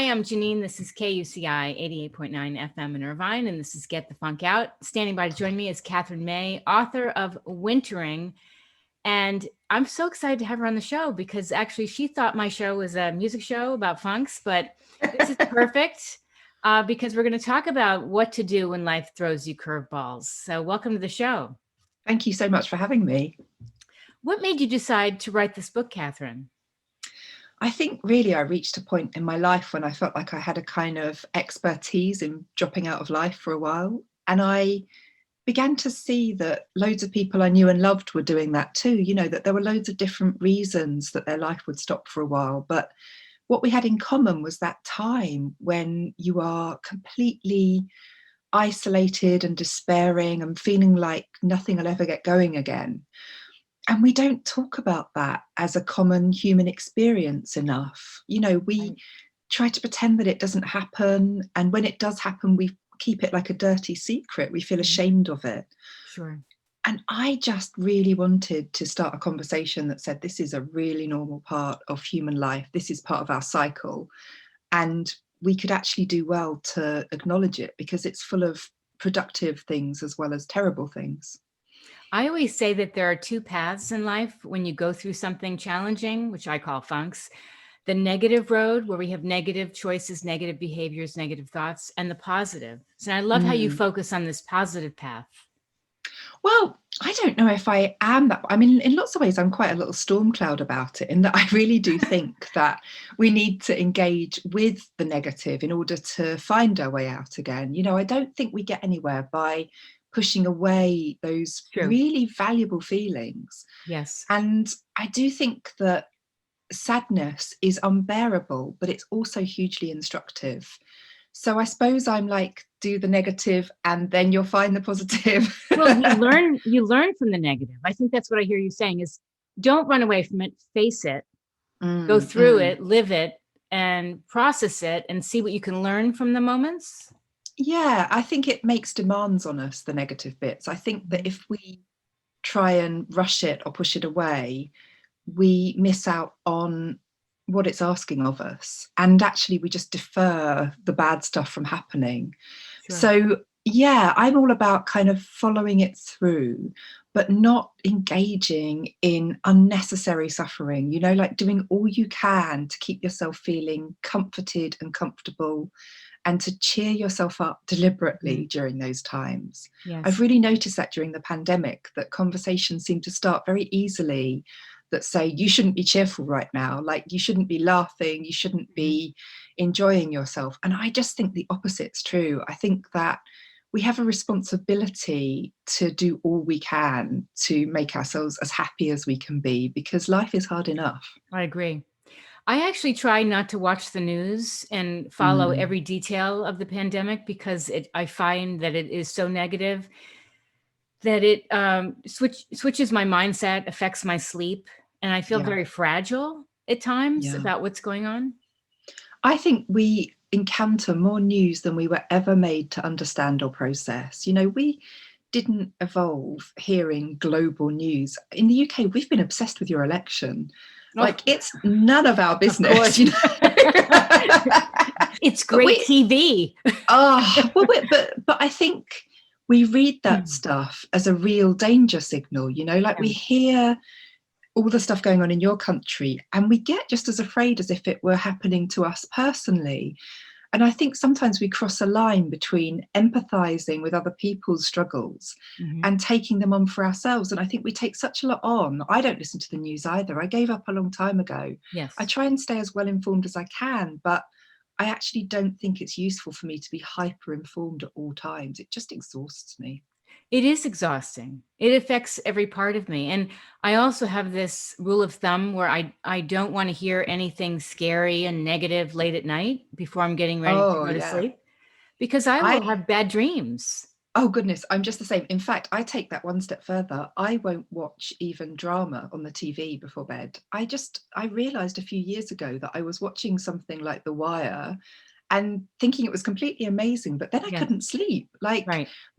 I'm Janeane. This is KUCI 88.9 FM in Irvine, and this is Get the Funk Out. Standing by to join me is Katherine May, author of Wintering. And I'm so excited to have her on the show because actually she thought my show was a music show about funks, but this is perfect because we're going to talk about what to do when life throws you curveballs. So welcome to the show. Thank you so much for having me. What made you decide to write this book, Katherine? I think really I reached a point in my life when I felt like I had a kind of expertise in dropping out of life for a while. And I began to see that loads of people I knew and loved were doing that too. You know, that there were loads of different reasons that their life would stop for a while. But what we had in common was that time when you are completely isolated and despairing and feeling like nothing will ever get going again. And we don't talk about that as a common human experience enough. You know, we try to pretend that it doesn't happen. And when it does happen, we keep it like a dirty secret. We feel ashamed of it. Sure. And I just really wanted to start a conversation that said, this is a really normal part of human life. This is part of our cycle. And we could actually do well to acknowledge it because it's full of productive things as well as terrible things. I always say that there are two paths in life when you go through something challenging, which I call funks. The negative road, where we have negative choices, negative behaviors, negative thoughts, and the positive. So I love how you focus on this positive path. Well, I don't know if I am that. I mean, in lots of ways, I'm quite a little storm cloud about it, in that I really do think that we need to engage with the negative in order to find our way out again. You know, I don't think we get anywhere by pushing away those really valuable feelings. Yes. And I do think that sadness is unbearable, but it's also hugely instructive. So I suppose I'm like, do the negative and then you'll find the positive. Well, you learn from the negative. I think that's what I hear you saying is don't run away from it, face it, go through it, live it, and process it and see what you can learn from the moments. Yeah, I think it makes demands on us, the negative bits. I think that if we try and rush it or push it away, we miss out on what it's asking of us. And actually, we just defer the bad stuff from happening. Sure. So, yeah, I'm all about kind of following it through, but not engaging in unnecessary suffering, you know, like doing all you can to keep yourself feeling comforted and comfortable and to cheer yourself up deliberately during those times. Yes. I've really noticed that during the pandemic, that conversations seem to start very easily that say, you shouldn't be cheerful right now, like you shouldn't be laughing, you shouldn't be enjoying yourself. And I just think the opposite's true. I think that we have a responsibility to do all we can to make ourselves as happy as we can be, because life is hard enough. I agree. I actually try not to watch the news and follow every detail of the pandemic because I find that it is so negative that it switches my mindset, affects my sleep, and I feel very fragile at times about what's going on. I think we encounter more news than we were ever made to understand or process. You know, we didn't evolve hearing global news. In the UK, we've been obsessed with your election. Like, it's none of our business. You know? It's great TV. But I think we read that stuff as a real danger signal, you know, like we hear all the stuff going on in your country and we get just as afraid as if it were happening to us personally. And I think sometimes we cross a line between empathizing with other people's struggles and taking them on for ourselves. And I think we take such a lot on. I don't listen to the news either. I gave up a long time ago. Yes. I try and stay as well informed as I can, but I actually don't think it's useful for me to be hyper informed at all times. It just exhausts me. It is exhausting. It affects every part of me. And I also have this rule of thumb where I don't want to hear anything scary and negative late at night before I'm getting ready to go to sleep, because I will have bad dreams. Oh, goodness. I'm just the same. In fact, I take that one step further. I won't watch even drama on the TV before bed. I realized a few years ago that I was watching something like The Wire and thinking it was completely amazing, but then I couldn't sleep. Like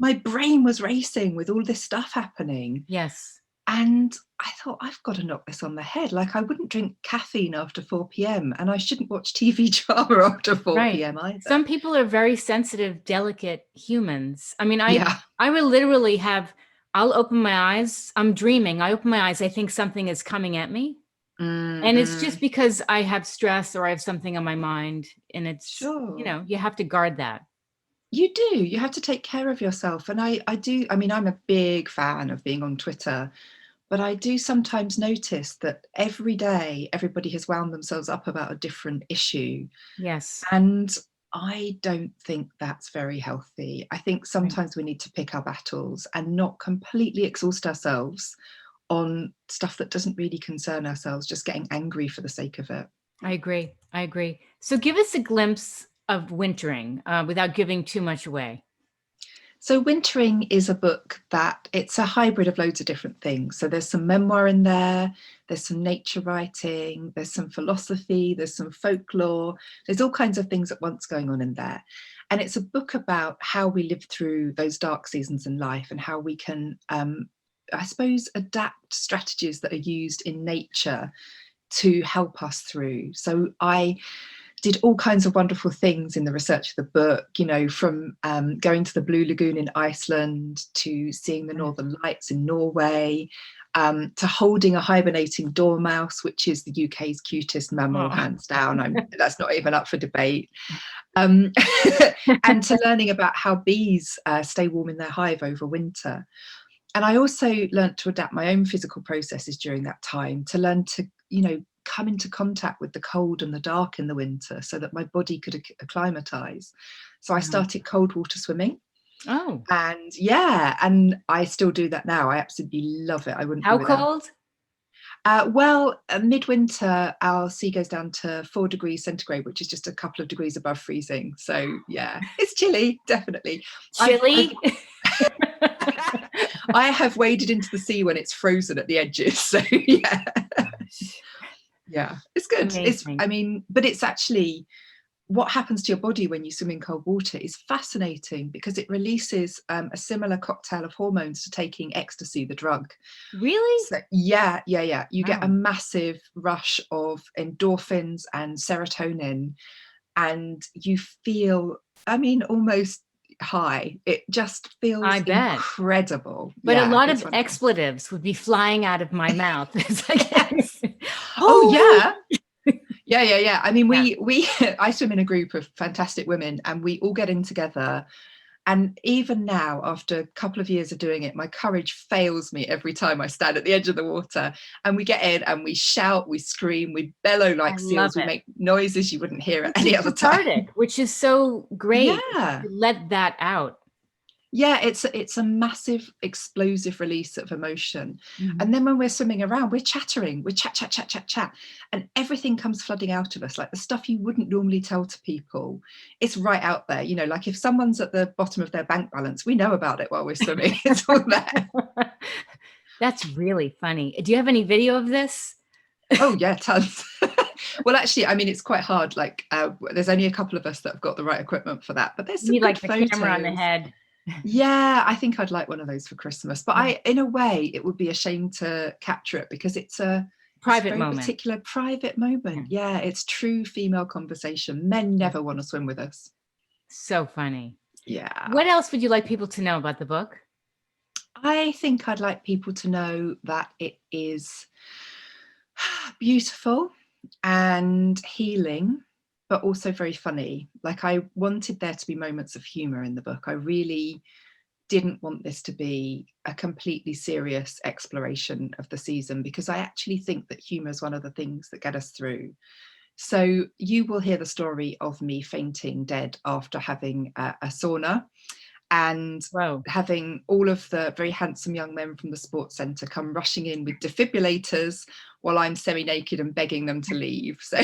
my brain was racing with all this stuff happening. Yes. And I thought, I've got to knock this on the head. Like, I wouldn't drink caffeine after 4 p.m. and I shouldn't watch TV drama after 4 Right. p.m. either. Some people are very sensitive, delicate humans. I mean, Yeah. I will literally I'll open my eyes. I'm dreaming. I open my eyes. I think something is coming at me. And it's just because I have stress or I have something on my mind. And it's, Sure. you have to guard that. You do. You have to take care of yourself. And I do. I mean, I'm a big fan of being on Twitter, but I do sometimes notice that every day everybody has wound themselves up about a different issue. Yes. And I don't think that's very healthy. I think Right. sometimes we need to pick our battles and not completely exhaust ourselves on stuff that doesn't really concern ourselves, just getting angry for the sake of it. I agree. I agree. So give us a glimpse of Wintering without giving too much away. So Wintering is a book that it's a hybrid of loads of different things. So there's some memoir in there, there's some nature writing, there's some philosophy, there's some folklore, there's all kinds of things at once going on in there. And it's a book about how we live through those dark seasons in life and how we can, I suppose, adapt strategies that are used in nature to help us through. So I did all kinds of wonderful things in the research of the book, you know, from going to the Blue Lagoon in Iceland to seeing the Northern Lights in Norway, to holding a hibernating dormouse, which is the UK's cutest mammal, hands down. That's not even up for debate. And to learning about how bees stay warm in their hive over winter. And I also learned to adapt my own physical processes during that time, to learn to, you know, come into contact with the cold and the dark in the winter so that my body could acclimatize. So I started cold water swimming. Oh. And yeah, and I still do that now. I absolutely love it. I wouldn't How be without. cold? Well, midwinter, our sea goes down to 4 degrees centigrade, which is just a couple of degrees above freezing. So yeah, it's chilly, definitely. Chilly? I have waded into the sea when it's frozen at the edges. So yeah. Yeah, it's good. Amazing. But it's actually what happens to your body when you swim in cold water is fascinating because it releases a similar cocktail of hormones to taking ecstasy, the drug. Really? So yeah. You get a massive rush of endorphins and serotonin, and you feel, almost high. It just feels incredible. But a lot of expletives would be flying out of my mouth. It's like, yes. Oh yeah. Yeah. I mean, I swim in a group of fantastic women and we all get in together. And even now, after a couple of years of doing it, my courage fails me every time I stand at the edge of the water. And we get in and we shout, we scream, we bellow like seals, we make noises you wouldn't hear at any other time. Which is so great. Yeah. Let that out. Yeah, it's a massive explosive release of emotion. And then when we're swimming around, we're chattering, we chat, and everything comes flooding out of us, like the stuff you wouldn't normally tell to people. It's right out there, you know, like if someone's at the bottom of their bank balance, we know about it while we're swimming. It's all there. That's really funny. Do you have any video of this? Oh yeah, tons. Well, actually, I mean, it's quite hard. Like, there's only a couple of us that have got the right equipment for that, but there's some good photos. The camera on the head. Yeah, I think I'd like one of those for Christmas. But in a way, it would be a shame to capture it because it's a private moment. Particular private moment. Yeah, it's true female conversation. Men never want to swim with us. So funny. Yeah. What else would you like people to know about the book? I think I'd like people to know that it is beautiful and healing, but also very funny. Like, I wanted there to be moments of humor in the book. I really didn't want this to be a completely serious exploration of the season because I actually think that humor is one of the things that get us through. So you will hear the story of me fainting dead after having a sauna and having all of the very handsome young men from the sports centre come rushing in with defibrillators while I'm semi-naked and begging them to leave. So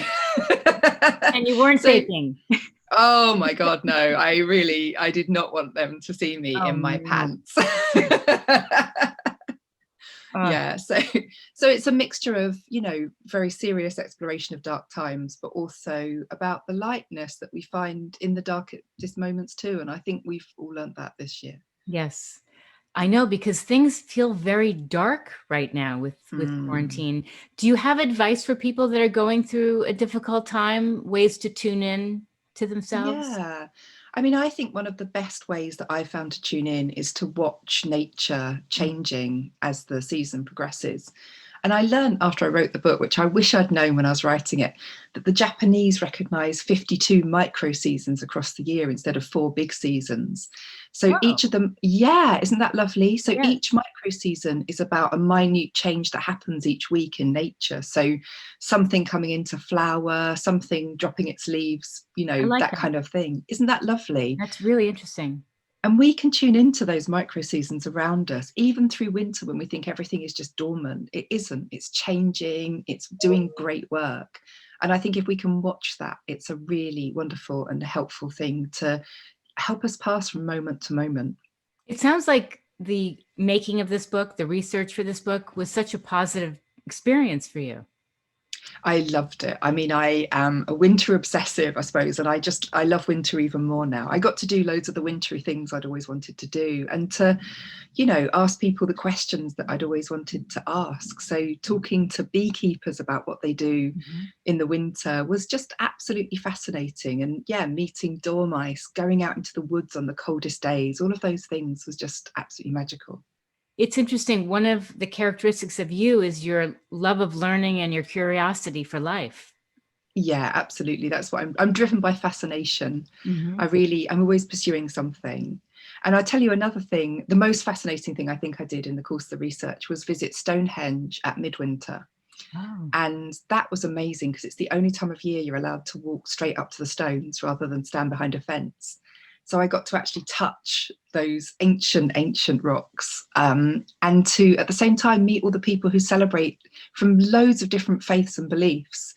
and you weren't faking. Oh my God, no, I did not want them to see me in my pants. Yeah, so it's a mixture of, you know, very serious exploration of dark times, but also about the lightness that we find in the darkest moments too. And I think we've all learned that this year. Yes. I know, because things feel very dark right now with quarantine. Do you have advice for people that are going through a difficult time, ways to tune in to themselves? Yeah. I mean, I think one of the best ways that I found to tune in is to watch nature changing as the season progresses. And I learned after I wrote the book, which I wish I'd known when I was writing it, that the Japanese recognize 52 micro seasons across the year instead of 4 big seasons. So Oh, each of them, yeah, isn't that lovely? So yes. each micro season is about a minute change that happens each week in nature. So something coming into flower, something dropping its leaves, I like that that. kind of thing. Isn't that lovely? That's really interesting. And we can tune into those micro seasons around us, even through winter when we think everything is just dormant. It isn't, it's changing, it's doing great work. And I think if we can watch that, it's a really wonderful and helpful thing to help us pass from moment to moment. It sounds like the making of this book, the research for this book was such a positive experience for you. I loved it. I mean, I am a winter obsessive, I suppose, and I love winter even more now. I got to do loads of the wintry things I'd always wanted to do, and to, ask people the questions that I'd always wanted to ask. So talking to beekeepers about what they do Mhm. in the winter was just absolutely fascinating. And yeah, meeting dormice, going out into the woods on the coldest days, all of those things was just absolutely magical. It's interesting. One of the characteristics of you is your love of learning and your curiosity for life. Yeah, absolutely. That's what I'm driven by fascination. Mhm. I'm always pursuing something. And I tell you another thing, the most fascinating thing I think I did in the course of the research was visit Stonehenge at midwinter. Oh, And that was amazing because it's the only time of year you're allowed to walk straight up to the stones rather than stand behind a fence. So I got to actually touch those ancient rocks, and to at the same time meet all the people who celebrate from loads of different faiths and beliefs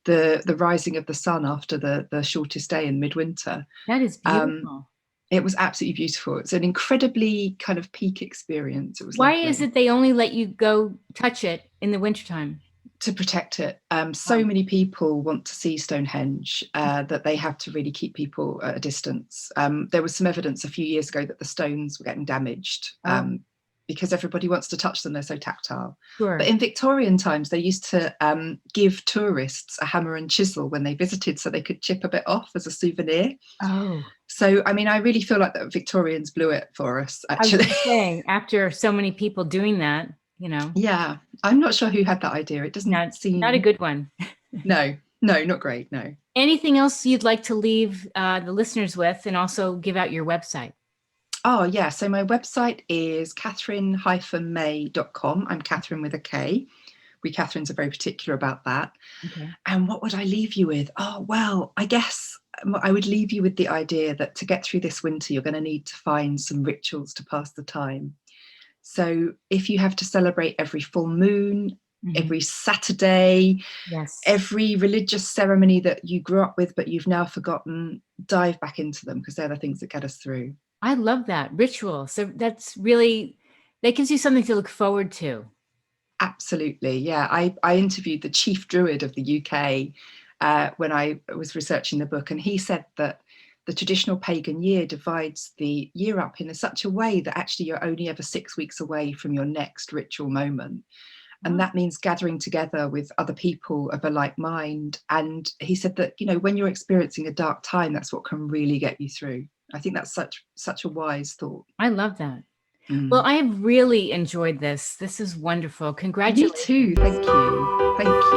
the rising of the sun after the shortest day in midwinter. that is Um, beautiful. it was absolutely beautiful. It's an incredibly kind of peak experience. It was Why is lovely. it they only let you go touch it in the wintertime? To protect it, so Oh, many people want to see Stonehenge that they have to really keep people at a distance. There was some evidence a few years ago that the stones were getting damaged, oh, because everybody wants to touch them, they're so tactile. But sure. in Victorian times, they used to give tourists a hammer and chisel when they visited so they could chip a bit off as a souvenir. Oh, So, I mean, I really feel like the Victorians blew it for us, I was actually. just saying, after so many people doing that, Yeah, I'm not sure who had that idea. It doesn't not a seem, good one. no, no, not great, no. Anything else you'd like to leave the listeners with, and also give out your website? Oh, yeah. So my website is katherine-may.com. I'm Katherine with a K. We Katherines are very particular about that. Okay. And what would I leave you with? Oh, well, I guess I would leave you with the idea that to get through this winter, you're going to need to find some rituals to pass the time. So if you have to celebrate every full moon, Mhm. every Saturday, Yes. every religious ceremony that you grew up with but you've now forgotten, dive back into them because they're the things that get us through. I love that ritual. So that's really, that gives you something to look forward to. Absolutely, yeah. I interviewed the chief druid of the UK when I was researching the book, and he said that the traditional pagan year divides the year up in such a way that actually you're only ever 6 weeks away from your next ritual moment. And Wow. that means gathering together with other people of a like mind. And he said that, when you're experiencing a dark time, that's what can really get you through. I think that's such a wise thought. I love that. Well, Mm. I have really enjoyed this. This is wonderful. Me Congratulations. too. Thank you. Thank you.